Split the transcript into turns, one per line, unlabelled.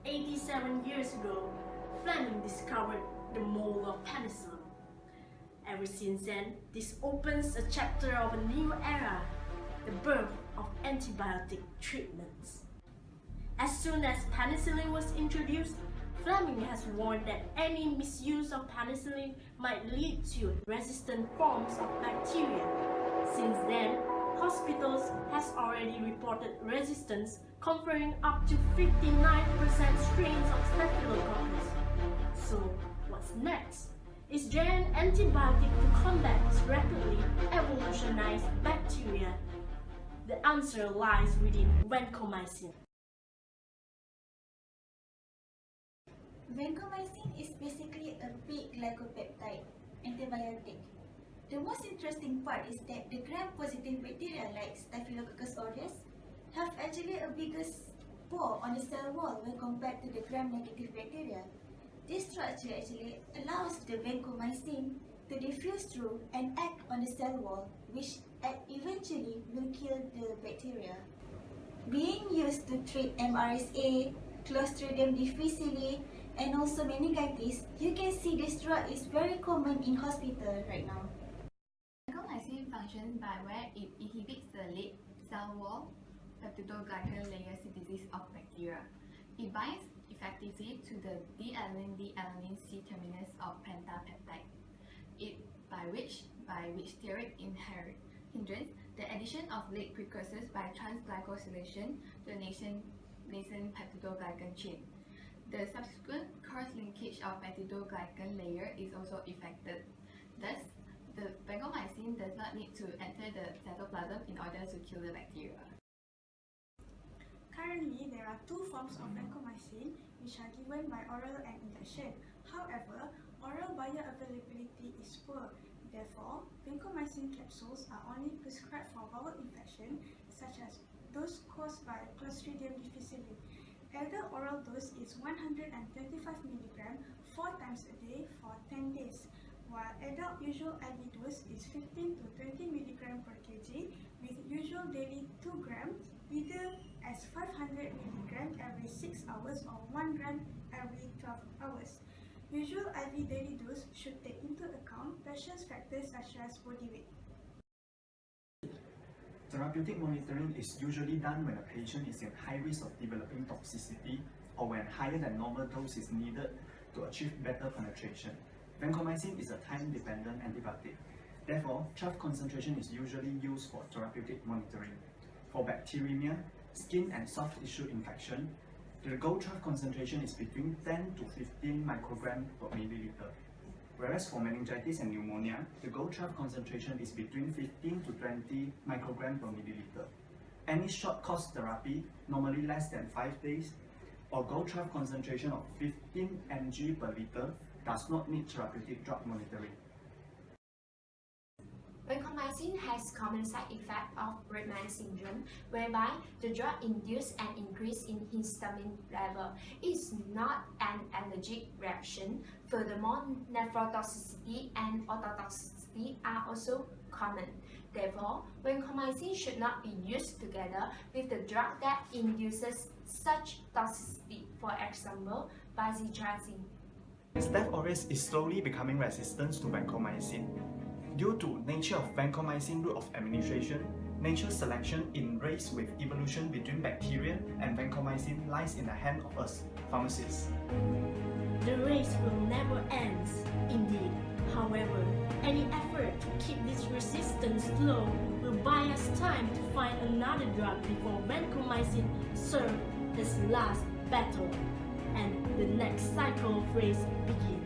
87 years ago, Fleming discovered the mold of penicillin. Ever since then, this opens a chapter of a new era, the birth of antibiotic treatments. As soon as penicillin was introduced, Fleming has warned that any misuse of penicillin might lead to resistant forms of bacteria. Since then, hospitals has already reported resistance covering up to 59% strains of Staphylococcus. So, what's next? Is there an antibiotic to combat this rapidly evolutionized bacteria? The answer lies within vancomycin.
Vancomycin is basically a big glycopeptide antibiotic. The most interesting part is that the gram-positive bacteria like Staphylococcus aureus have actually a bigger pore on the cell wall when compared to the gram-negative bacteria. This structure actually allows the vancomycin to diffuse through and act on the cell wall, which eventually will kill the bacteria. Being used to treat MRSA, Clostridium difficile, and also meningitis, you can see this drug is very common in hospital right now.
Vancomycin functions by where it inhibits the late cell wall peptidoglycan layer synthesis of bacteria. It binds effectively to the D-alanine C-terminus of pentapeptide, by which steric hindrance the addition of late precursors by transglycosylation to the nascent peptidoglycan chain. The subsequent cross-linkage of peptidoglycan layer is also effected. Thus, the vancomycin does not need to enter the cytoplasm in order to kill the bacteria.
Currently, there are two forms of vancomycin which are given by oral and injection. However, oral bioavailability is poor. Therefore, vancomycin capsules are only prescribed for bowel infection, such as those caused by Clostridium difficile. Elder oral dose is 125 mg 4 times a day for 10 days, while adult usual IV dose is 15 to 20 mg per kg with usual daily 2 grams, either as 500 mg every 6 hours or 1 gram every 12 hours. Usual IV daily dose should take into account patient's factors such as body weight.
Therapeutic monitoring is usually done when a patient is in high risk of developing toxicity or when higher than normal dose is needed to achieve better penetration. Vancomycin is a time-dependent antibiotic. Therefore, trough concentration is usually used for therapeutic monitoring. For bacteremia, skin and soft tissue infection, the goal trough concentration is between 10 to 15 microgram per milliliter. Whereas for meningitis and pneumonia, the goal trough concentration is between 15 to 20 microgram per milliliter. Any short course therapy, normally less than 5 days, or goal trough concentration of 15 mg per liter does not need therapeutic drug monitoring.
Vancomycin has common side effect of Bregman syndrome, whereby the drug induces an increase in histamine level. It is not an allergic reaction. Furthermore, nephrotoxicity and ototoxicity are also common. Therefore, vancomycin should not be used together with the drug that induces such toxicity, for example, bacitracin.
Staph aureus is slowly becoming resistant to vancomycin. Due to nature of vancomycin route of administration, natural selection in race with evolution between bacteria and vancomycin lies in the hand of us, pharmacists.
The race will never end, indeed. However, any effort to keep this resistance low will buy us time to find another drug before vancomycin serves its last battle and the next cycle of race begins.